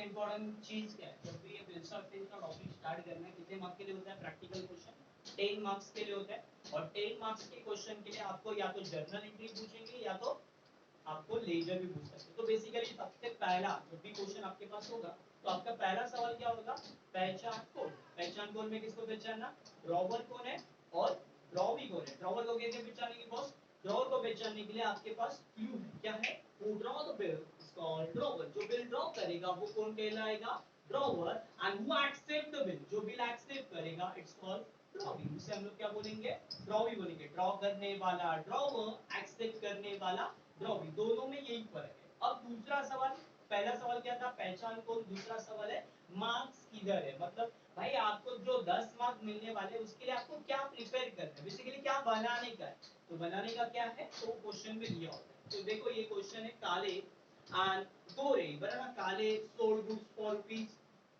Important चीज क्या है, जब भी ये बिल्स ऑफ थिंग्स का टॉपिक स्टार्ट करना है कितने मार्क्स के लिए होता है, प्रैक्टिकल क्वेश्चन 10 मार्क्स के लिए होता है। और 10 मार्क्स के क्वेश्चन के लिए आपको या तो जर्नल एंट्री पूछेंगे या तो आपको लेजर भी पूछ सकते हैं। तो बेसिकली सबसे पहला जब भी क्वेश्चन आपके पास होगा तो आपका पहला सवाल क्या होगा, पहचान कोड। पहचान कोड में किसको पहचानना, ड्रॉवर कौन है और ड्रॉवी कौन है। ड्रॉवर को कैसे पहचानेंगे बॉस, ड्रॉवर को पहचानने के लिए आपके पास क्लू है, क्या है, who draw the bill is called drawer. जो बिल ड्रॉ करेगा वो कौन कहलाएगा, drawer. And who accept the bill, जो बिल एक्सेप्ट करेगा इट्स कॉल्ड ड्रॉवी। उसे हम लोग क्या बोलेंगे, ड्रॉवी बोलेंगे। ड्रॉ करने वाला ड्रॉवर, एक्सेप्ट करने वाला ड्रॉवी, दोनों में यही फर्क है। अब दूसरा सवाल, पहला सवाल क्या था, पहचान कोड। दूसरा सवाल है मार्क्स किधर है, मतलब भाई आपको जो 10 मार्क्स मिलने वाले उसके लिए आपको क्या प्रिपेयर करना है, बेसिकली क्या बनाने का है। तो बनाने का क्या है, तो क्वेश्चन में दिया होता है। तो देखो ये क्वेश्चन है, काले एंड गोरे, बराबर, काले सोल्ड गुड्स फॉर रुपीज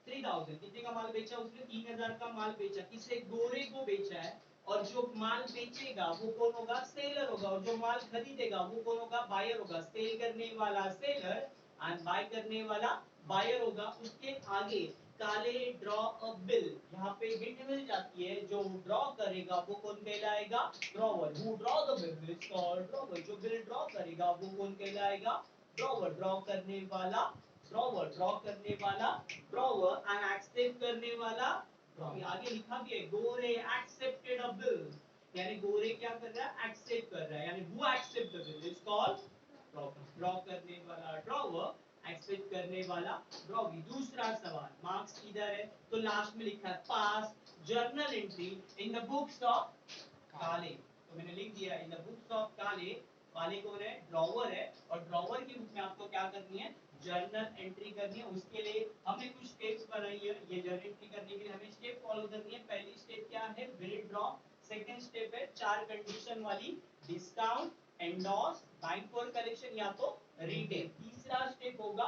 3000, कितने का माल बेचा उसने, 3000 का माल बेचा। किसे, गोरे को बेचा है। और जो माल बेचेगा वो कौन होगा, सेलर होगा। और जो माल खरीदेगा वो कौन होगा, बायर होगा। सेल करने वाला सेलर एंड बाय करने वाला बायर होगा। उसके आगे काले ड्रॉ अ बिल, यहाँ पे हिंट मिल जाती है, जो ड्रॉ करेगा वो कौन कहलाएगा, drawer. Who draw the bill is called drawer. जो बिल ड्रॉ करेगा वो कौन कहलाएगा, ड्रॉवर। ड्रॉ करने वाला ड्रॉवर, ड्रॉ करने वाला ड्रॉवर एंड एक्सेप्ट करने वाला ड्रॉवर। आगे लिखा भी है, गोरे एक्सेप्टेड अ बिल, यानी गोरे क्या कर रहा है, एक्सेप्ट कर रहा है, यानी who accept the bill is called drawer. Draw करने वाला ड्रॉवर, एक्सेप्ट करने वाला ड्रॉवी। दूसरा सवाल, मार्क्स किधर है, तो लास्ट में लिखा है पास journal entry in the books of काले। तो मैंने लिख दिया इन द बुक्स ऑफ काले। काले कौन है, ड्रॉवर है। और ड्रॉवर की बुक में आपको क्या करनी है, जर्नल एंट्री करनी है। उसके लिए हमने कुछ स्टेप्स बनाई है, ये जर्नल एंट्री करने के लिए हमें स्टेप फॉलो करनी है। पहली स्टेप क्या है, बिल ड्रॉ। सेकंड स्टेप है चार कंडीशन वाली, discount, endorse, bank for collection या तो रिटेल। तीसरा स्टेप होगा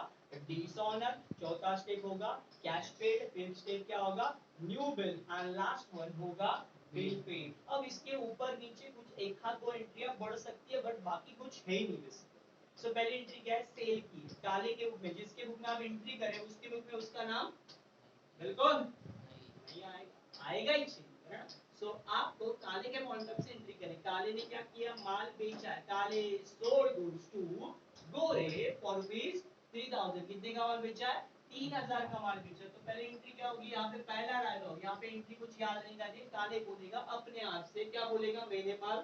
डिसऑनर। चौथा स्टेप होगा कैश पेड। फिफ्थ स्टेप क्या होगा, new bill. And last one होगा बिल पेड। अब इसके ऊपर नीचे कुछ एक हाथ दो एंट्रियां बढ़ सकती है, बट बाकी कुछ है ही नहीं बेसिकली। सो पहली एंट्री क्या है, सेल की। काले के बुक में, जिसके बुक में आप एंट्री करें उसके बुक में उसका नाम बिल्कुल नहीं आएगा, आएगा ही चाहिए, है ना। सो आपको काले के पॉइंट से एंट्री करें। काले ने क्या किया, माल बेचा है। काले sold goods to Gore for rupees 3000, कितने का माल बेचा है, 3000 का माल बेचा। तो पहले एंट्री क्या होगी, यहाँ पे पहला डायलॉग, यहाँ पे एंट्री कुछ याद नहीं करनी। काले बोलेगा अपने आप से, क्या बोलेगा, मैंने माल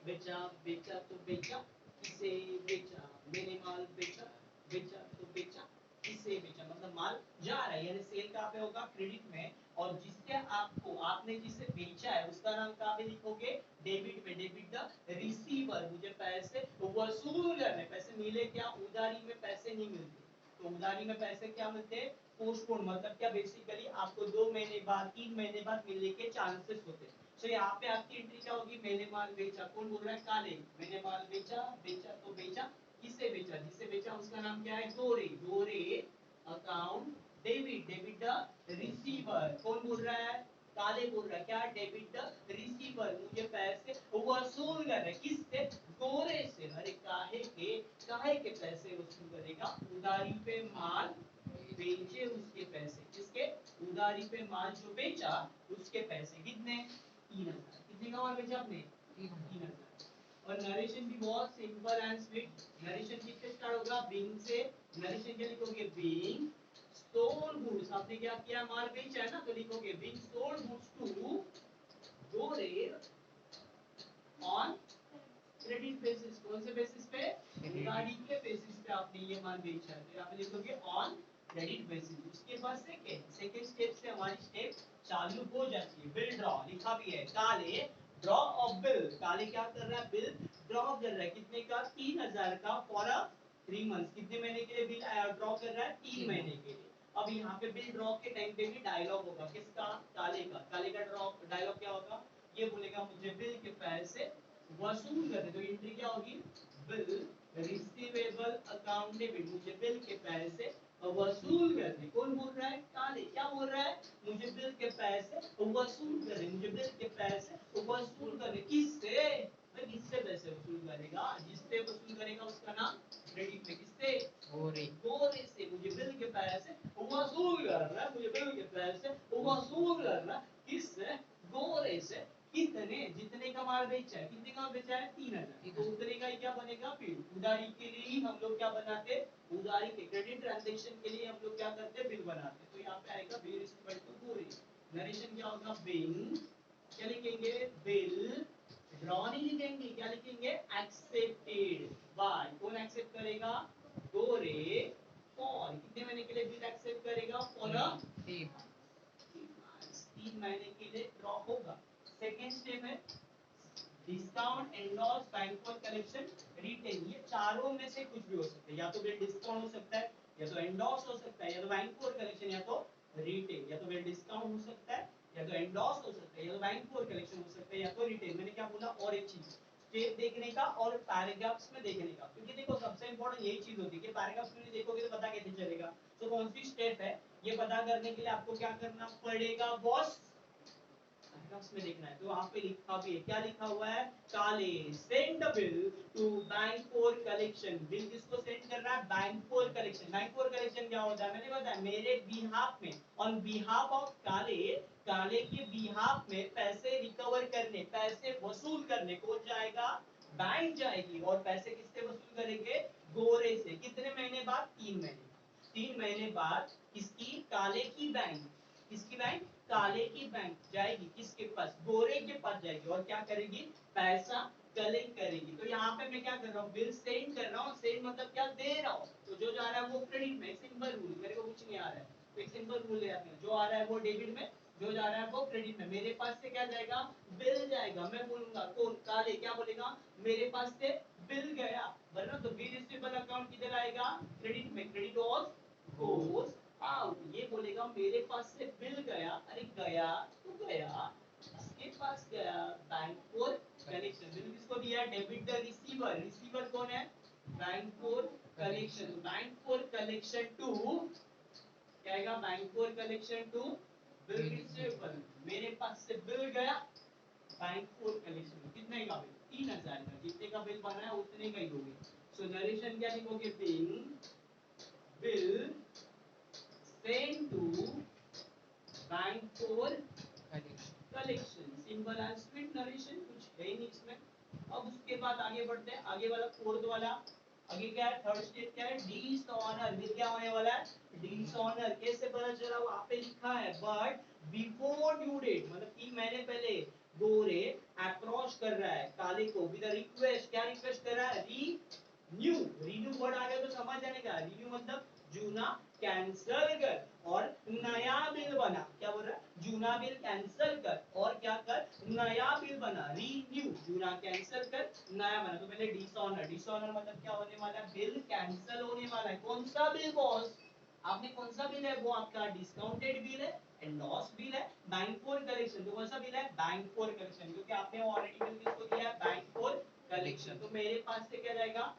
बेचा। बेचा तो बेचा, किसे बेचा, मैंने माल बेचा। बेचा तो बेचा, किसे बेचा, मतलब माल जा रहा है, यानी सेल कहाँ पे होगा, क्रेडिट में। और जिससे आपको, आपने जिसे बेचा है उसका नाम कहाँ पे लिखोगे, डेबिट में। डेबिट द रिसीवर, मुझे पैसे वसूल करने। पैसे मिले क्या, उधारी में पैसे नहीं मिलते। तो उधारी में पैसे क्या मिलते हैं, पोस्टपोन, मतलब क्या, बेसिकली आपको 2 महीने बाद 3 महीने बाद मिलने के चांसेस होते हैं। तो यहाँ पे आपकी एंट्री क्या होगी, मैंने माल बेचा। कौन बोल रहा है, काले। मैंने माल बेचा, बेचा तो बेचा, किसे बेचा, जिसे बेचा उसका नाम क्या है, गोरे। गोरे account debit. Debit the receiver, कौन बोल रहा है, काले बोल रहा है, क्या, डेबिट द रिसीवर, मुझे पैसे वसूल कर रहे, किससे, गोरे से। अरे काहे के पैसे वसूल करेगा, उधारी पे माल बेचे उसके पैसे, किसके, उधारी पे माल जो बेचा उसके पैसे। कितने, 3000। कितने का माल बेचा आपने, 3000। और नरेशन भी बहुत सिंपल एंड स्वीट। नरेशन किससे स्टार्ट होगा, बीइंग से। नरेशन क्या लिखोगे, बीइंग सोल्ड गुड्स, आपने क्या किया, माल बेचा है ना, तो लिखोगे being sold goods to Gore on credit basis. कौन से बेसिस पे, उधारी के बेसिस पे आपने ये माल बेचा है, तो यहाँ पे लिखोगे ऑन क्रेडिट बेसिस। उसके बाद सेकंड स्टेप से हमारी स्टेप चालू हो जाती है। बिल ड्रॉ लिखा भी है, काले ड्रॉ ऑफ बिल। काले क्या कर रहा है, बिल ड्रॉ कर रहा है, कितने का, 3000 का फॉर 3 मंथ्स। कितने महीने के लिए बिल ड्रॉ कर रहा है, 3 महीने के लिए। अब यहाँ पे बिल ड्रॉ के टाइम पे भी डायलॉग होगा, किसका, काले का। काले का ड्रॉ डायलॉग क्या होगा, ये बोलेगा मुझे बिल के पैसे वसूल करने। तो एंट्री क्या होगी, बिल रिसीवेबल अकाउंट डेबिट, मुझे बिल के पैसे वसूल करने। कौन बोल रहा है, काले। क्या बोल रहा है, मुझे बिल के पैसे वसूल करने, मुझे बिल के पैसे वसूल करने, किससे, मैं किससे पैसे वसूल करेगा, जिससे वसूल करेगा उसका नाम क्रेडिट में, किससे, गोरे। गोरे से मुझे बिल के पैसे वसूल करना, मुझे बिल के पैसे वसूल करना किससे? गोरे से। कितने? जितने का माल बेचा है, कितने का बेचा है? 3000। तो उतने का ही क्या बनेगा? बिल। उधारी के लिए ही हम लोग क्या बनाते? उधारी के क्रेडिट ट्रांजैक्शन के लिए हम लोग क्या करते? बिल बनाते। तो यहाँ पे आएगा bill is equal to Gore. Narration क्या होगा? बिल, क्या लिखेंगे? बिल। ड्रॉ नहीं लिखेंगे, क्या लिखेंगे? Accepted by. कौन एक्सेप्ट करेगा? गोरे। फॉर कितने महीने के लिए बिल एक्सेप्ट करेगा? फॉर 3 महीने के लिए ड्रॉ होगा। सेकेंड स्टेप है discount, endorse, bank for collection, retain. ये चारों में से कुछ भी हो सकता है। या तो बिल डिस्काउंट हो सकता है, या तो एंडोर्स हो सकता है, या तो बैंक फॉर कलेक्शन, या तो रिटेन। या तो बिल डिस्काउंट हो सकता है, या तो एंडोर्स हो सकता है, या तो बैंक फॉर कलेक्शन हो सकता है, या तो रिटेन। मैंने क्या बोला? और एक चीज स्टेप देखने का और पैराग्राफ्स में देखने का। क्योंकि देखो सबसे इंपॉर्टेंट यही चीज होती है कि पैराग्राफ्स में देखोगे तो पता कैसे चलेगा तो कौन सी स्टेप है। ये पता करने के लिए आपको क्या करना पड़ेगा बॉस? में देखना है। तो वहां पे लिखा भी है, क्या लिखा हुआ है? काले send bill to bank for collection. Bill किसको सेंड कर रहा है? Bank for collection. Bank for collection क्या होता है? मैंने बताया मेरे बिहाफ में, ऑन बिहाफ ऑफ काले, काले के बिहाफ में पैसे रिकवर करने, पैसे वसूल करने कौन जाएगा? बैंक जाएगी। और पैसे किससे वसूल करेंगे? गोरे से। कितने महीने बाद? 3 महीने। 3 महीने बाद किसकी? काले की बैंक। किसकी बैंक? काले की बैंक जाएगी किसके पास? गोरे के पास जाएगी। और क्या करेगी? पैसा कलेक्ट करेगी। तो यहाँ पे मैं क्या कर रहा हूँ? बिल सेंड कर रहा हूँ। सेंड मतलब क्या? दे रहा हूँ। तो जो जा रहा है वो क्रेडिट में, सिंपल रूल। मेरे को कुछ नहीं आ रहा है तो एक सिंपल रूल है, जो आ रहा है वो डेबिट में, जो जा रहा है वो क्रेडिट में। मेरे पास से क्या जाएगा? बिल जाएगा। मैं बोलूंगा कौन? काले क्या बोलेगा? मेरे पास से बिल गया, वरना तो बिल रिसीवेबल अकाउंट किधर आएगा? क्रेडिट में। Credit of goes out. ये बोलेगा मेरे पास से बिल गया। अरे गया तो गया, इसके पास गया बैंक फॉर कलेक्शन। बिल किसको दिया? Debit the receiver. रिसीवर कौन है? Bank for collection. Bank for collection to क्या आएगा? Bank for collection to bill receivable. मेरे पास से बिल गया बैंक फॉर कलेक्शन। कितने का बिल? 3000 का। जितने का बिल बना है उतने का ही दोगे। सो नरेशन क्या लिखोगे? Bill sent to bank for collection। Simple and sweet narration, कुछ है ही नहीं इसमें। अब उसके बाद आगे बढ़ते हैं। आगे वाला फोर्थ वाला, आगे क्या है? थर्ड स्टेप क्या है? डिसऑनर। फिर क्या होने वाला है? डिसऑनर। कैसे पता चला? वहां पे लिखा है बट बिफोर ड्यू डेट, मतलब 3 महीने पहले गोरे अप्रोच कर रहा है काले को विद रिक्वेस्ट। क्या रिक्वेस्ट कर रहा है? न्यू। रिन्यू वर्ड आ गया तो समझ जाने का। रिन्यू मतलब जूना कैंसल कर और नया बिल बना। क्या बोल रहा है? जूना बिल कैंसल कर और क्या कर? नया बिल बना। रीन्यू, जूना कैंसल कर नया बना। तो पहले डिसऑनर। डिसऑनर मतलब क्या होने वाला है? बिल कैंसल होने वाला है। कौन सा बिल बॉस? आपने कौन सा बिल है? वो आपका डिस्काउंटेड बिल है, एंडोर्स बिल है, बैंक फॉर कलेक्शन। तो कौन सा बिल है? Bank for collection. क्योंकि आपने ऑलरेडी बिल किसको दिया है? Bank for collection. तो मेरे पास से क्या जाएगा?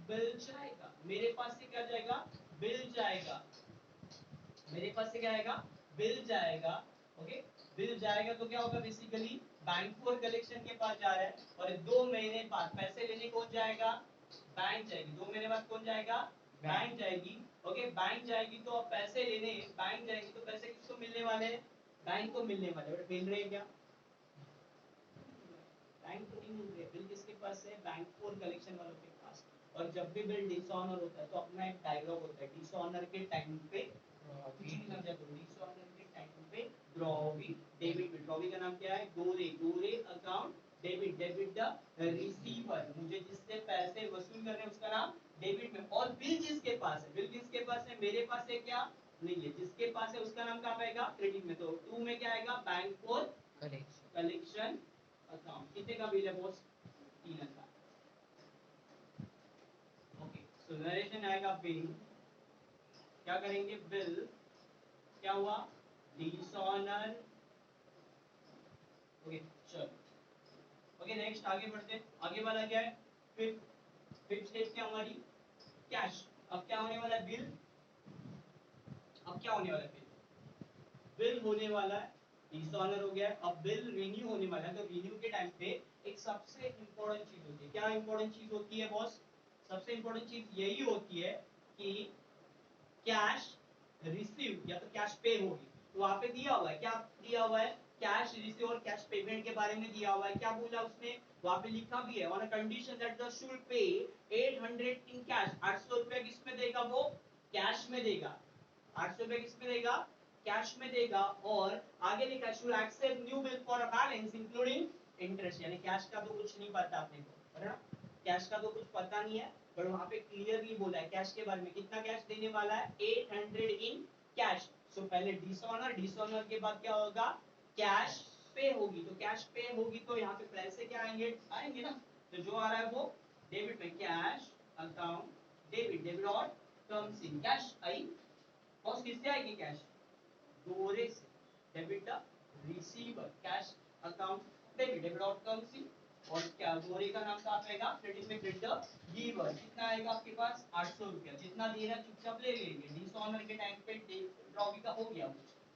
बिल जाएगा। मेरे पास से क्या जाएगा? बिल जाएगा। मेरे पास से क्या आएगा? बिल जाएगा। ओके, बिल जाएगा तो क्या होगा? बेसिकली बैंक फॉर कलेक्शन के पास जा रहा है और 2 महीने बाद पैसे लेने कौन जाएगा? बैंक जाएगी। 2 महीने बाद कौन जाएगा? बैंक जाएगी। ओके, बैंक जाएगी तो अब पैसे लेने बैंक जाएगी तो पैसे किसको मिलने वाले हैं? बैंक को मिलने वाले। बट मिल रहे हैं क्या? बैंक को नहीं मिल रहे। बिल किसके पास है? बैंक फॉर कलेक्शन वालों के पास। और जब भी बिल डिसऑनर होता है तो अपना एक डायलॉग होता है, डिसऑनर के टाइम पे डिसऑनर के टाइम पे ड्रॉवी डेबिट बिल। ड्रॉवी का नाम क्या है? गोरे। गोरे account debit. Debit the receiver, मुझे जिससे पैसे वसूल करने हैं उसका नाम डेबिट में। और बिल जिसके पास है, बिल किसके पास है? मेरे पास है क्या? नहीं है। जिसके पास है उसका नाम कहाँ आएगा? क्रेडिट में। तो 2 में क्या आएगा? Bank for collection account. कितने का बिल है बॉस? 3000। ओके, सो नरेशन आएगा बिल। क्या करेंगे? बिल क्या हुआ? डिसऑनर। ओके चलो। ओके नेक्स्ट आगे बढ़ते हैं। आगे वाला क्या है? फिफ्थ। फिफ्थ स्टेप क्या हमारी? कैश। अब क्या होने वाला है? बिल। अब क्या होने वाला है? बिल होने वाला है। डिसऑनर हो गया। अब बिल रिन्यू होने वाला है। तो रिन्यू के टाइम पे एक सबसे इंपॉर्टेंट चीज होती है। क्या इंपॉर्टेंट चीज होती है बॉस? सबसे इंपॉर्टेंट चीज यही होती है कि कैश रिसीव या तो कैश पे होगी। तो वहां पे दिया हुआ है, क्या दिया हुआ है, कैश रिसीव और कैश पेमेंट के बारे में दिया हुआ है। क्या बोला उसने, वहां पे लिखा भी है, on a condition that the should pay 800 in cash, 800 रुपया किस में देगा, वो कैश में देगा। 800 रुपया किस में देगा, कैश में देगा। और आगे लिखा है should accept new bill for a balance including interest, यानी कैश का तो कुछ नहीं पता अपने को, है ना, कैश का तो कुछ पता नहीं है, पर वहां पे क्लियरली बोला है कैश के बारे में, कितना कैश देने वाला है, 800 इन कैश। सो पहले डिसऑनर, डिसऑनर के बाद क्या होगा, कैश पे होगी। तो कैश पे होगी तो यहाँ पे पैसे क्या आएंगे, आएंगे ना। तो जो आ रहा है वो डेबिट में, कैश अकाउंट डेबिट, डेबिट और कम्स इन कैश आई। और किससे आएगी कैश, गोरे से, debit the receiver, cash account debit, debit और कम्स इन। और क्या गोरे का नाम कहाँ आएगा, क्रेडिट में क्रेडिट द गिवर। कितना आएगा आपके पास, 800 रुपया, जितना दे रहा है चुपचाप ले लेंगे। डिसऑनर के टाइम पे ड्रॉवी का हो गया,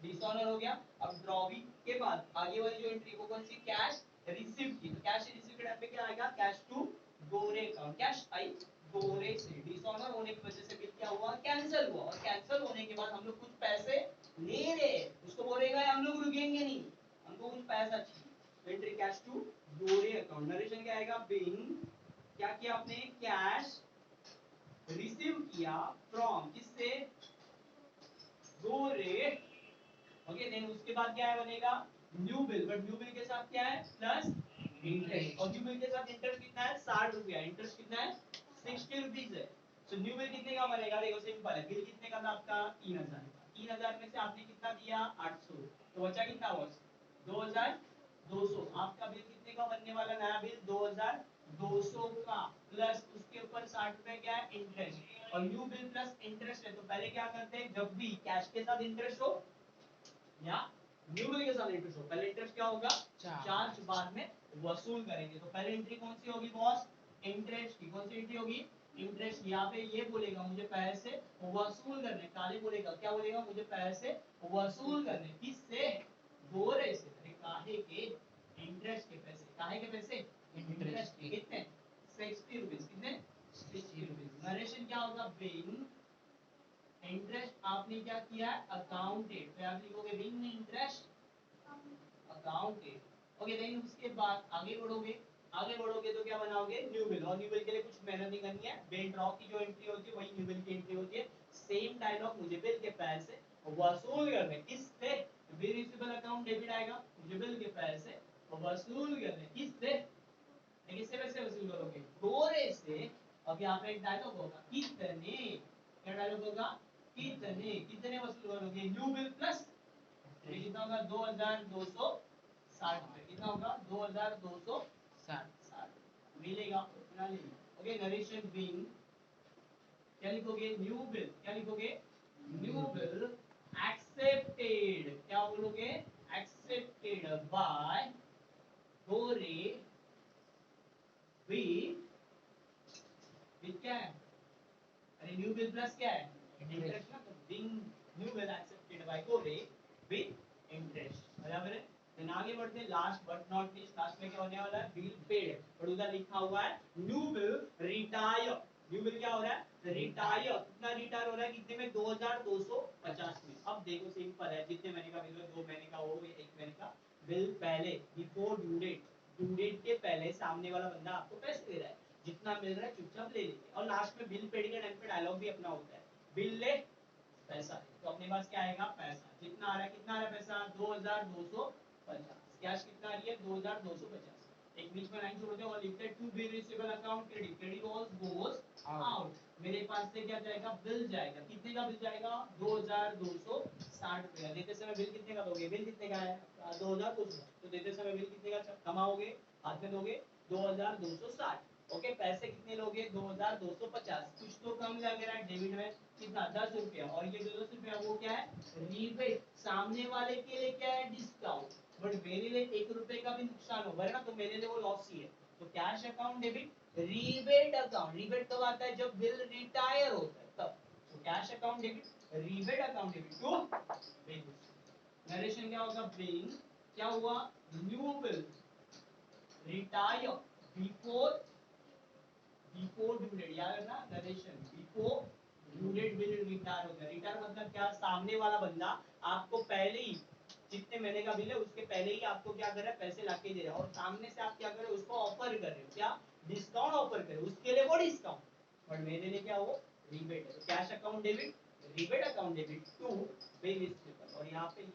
डिसऑनर हो गया। अब ड्रॉवी के बाद आगे वाली जो एंट्री वो कौन सी, कैश रिसीव की। तो कैश रिसीव के टाइम पे क्या आएगा, cash to Gore account, cash I गोरे से। डिसऑनर होने की वजह से बिल क्या हुआ, कैंसिल हुआ। और कैंसिल होने के बाद हम लोग कुछ पैसे ले रहे, उसको बोलेगा हम लोग रुकेंगे नहीं, हमको कुछ पैसा चाहिए। Entry cash to Gore account, narration क्या आएगा, बिन क्या किया आपने, कैश रिसीव किया फ्रॉम, किससे, गोरे। ओके, देन उसके बाद क्या है बनेगा, new bill. But new bill के साथ क्या है, प्लस इंटरेस्ट। और न्यू बिल के साथ इंटरेस्ट कितना है, 60 रुपया। इंटरेस्ट कितना है, 60 रुपीज है। सो न्यू बिल कितने का बनेगा, देखो सिंपल है, बिल कितने का था आपका, 3000 का। 3000 में से आपने कितना दिया, 800, तो बचा कितना हुआ, 2200। आपका बिल कितने का बनने वाला, नया बिल 2200 का, प्लस उसके ऊपर 60 रुपए क्या है, इंटरेस्ट। और न्यू बिल प्लस इंटरेस्ट है, तो पहले क्या करते हैं, जब भी कैश के साथ इंटरेस्ट हो या न्यू बिल के साथ इंटरेस्ट हो, पहले इंटरेस्ट क्या होगा, चार्ज बाद में वसूल करेंगे। तो पहले एंट्री कौन सी होगी बॉस, इंटरेस्ट की। कौन सी एंट्री होगी, इंटरेस्ट। यहाँ पे ये बोलेगा मुझे पैसे वसूल करने, काले बोलेगा, क्या बोलेगा, मुझे पैसे वसूल करने, किससे, गोरे से। अरे काहे के, इंटरेस्ट के पैसे, काहे के पैसे, इंटरेस्ट के। कितने, 60 रुपीज, कितने, 60 रुपीज। नरेशन क्या होगा, बिल इंटरेस्ट आपने क्या किया, अकाउंटेड, तो आप लिखोगे bill interest accounted. Okay, then उसके बाद आगे बढ़ोगे, आगे बढ़ोगे तो क्या बनाओगे, न्यू बिल। और न्यू बिल के लिए कुछ मेहनत नहीं करनी है, बिल ड्रॉ की जो एंट्री होती है वही न्यू बिल की एंट्री होती है। सेम डायलॉग, मुझे बिल के पैसे वसूल करने, किससे, बिल रिसीवेबल अकाउंट डेबिट आएगा, मुझे बिल के पैसे वसूल करने, किससे, किससे पैसे वसूल करोगे, गोरे से। अब यहाँ पे एक डायलॉग होगा, कितने, क्या डायलॉग होगा, कितने, कितने वसूल करोगे, न्यू बिल प्लस ये कितना होगा, 2260 रुपए। कितना होगा, 2260 मिलेगा, उतना लेगा। ओके, नरेशन बिल क्या लिखोगे, न्यू बिल, क्या लिखोगे, न्यू बिल एक्सेप्टेड, क्या बोलोगे, एक्सेप्टेड बाय गोरे विथ, विथ क्या है, अरे न्यू बिल प्लस क्या है, इंटरेस्ट ना, तो being new bill accepted by गोरे विथ इंटरेस्ट, बराबर है। देन आगे बढ़ते हैं, last but not least, last में क्या होने वाला है, बिल पेड। और उधर लिखा हुआ है new bill retire. New bill क्या हो रहा है, रिटायर। कितना रिटायर हो रहा है, कितने में, 2250 में। अब देखो सिंपल है, जितने महीने का बिल हो, 2 महीने का हो या 1 महीने का बिल, पहले before due date, due date के पहले सामने वाला बंदा आपको पैसे दे रहा है, जितना मिल रहा है चुपचाप ले लीजिए। और लास्ट में बिल पेड के टाइम पे डायलॉग भी अपना होता है, बिल ले पैसा दे। तो अपने पास क्या आएगा, पैसा जितना आ रहा है, कितना आ रहा है पैसा, 2250। कैश कितना आ रही है, 2250। एक बीच में लाइन छोड़ते हैं और लिखते हैं to be receivable account credit, credit goes out. मेरे पास से क्या जाएगा, बिल जाएगा, कितने का बिल जाएगा, 2260 रुपए का। देते समय बिल कितने का दोगे, बिल कितने का है, 2200, तो देते समय बिल कितने का कमाओगे, हाथ में दोगे 2260। ओके, पैसे कितने लोगे, 2250। कुछ तो कम लग रहा है डेबिट में, कितना, 10 रुपया। और ये जो 10 रुपया वो क्या है, रीबेट। सामने वाले के लिए क्या है, डिस्काउंट, बट मेरे लिए 1 रुपए का भी नुकसान होगा ना, तो मेरे लिए वो लॉस ही है। तो cash account debit, rebate account, rebate कब आता है, जब बिल रिटायर होता है तब। तो cash account debit, rebate account debit to bill. Narration क्या होगा, बिल क्या हुआ, new bill retire before, before due date, याद रखना narration, before unit bill retire होता है। रिटायर मतलब क्या, सामने वाला बंदा आपको पहले ही जितने महीने का बिल है उसके पहले ही आपको क्या कर रहा है, पैसे लाके दे रहा है, और सामने से आप क्या कर रहे हो, उसको ऑफर कर रहे हो, क्या डिस्काउंट ऑफर कर रहे हो, उसके लिए वो डिस्काउंट, और मेरे लिए क्या वो रिबेट है। तो cash account debit, rebate account debit to bill is triple, और यहाँ पे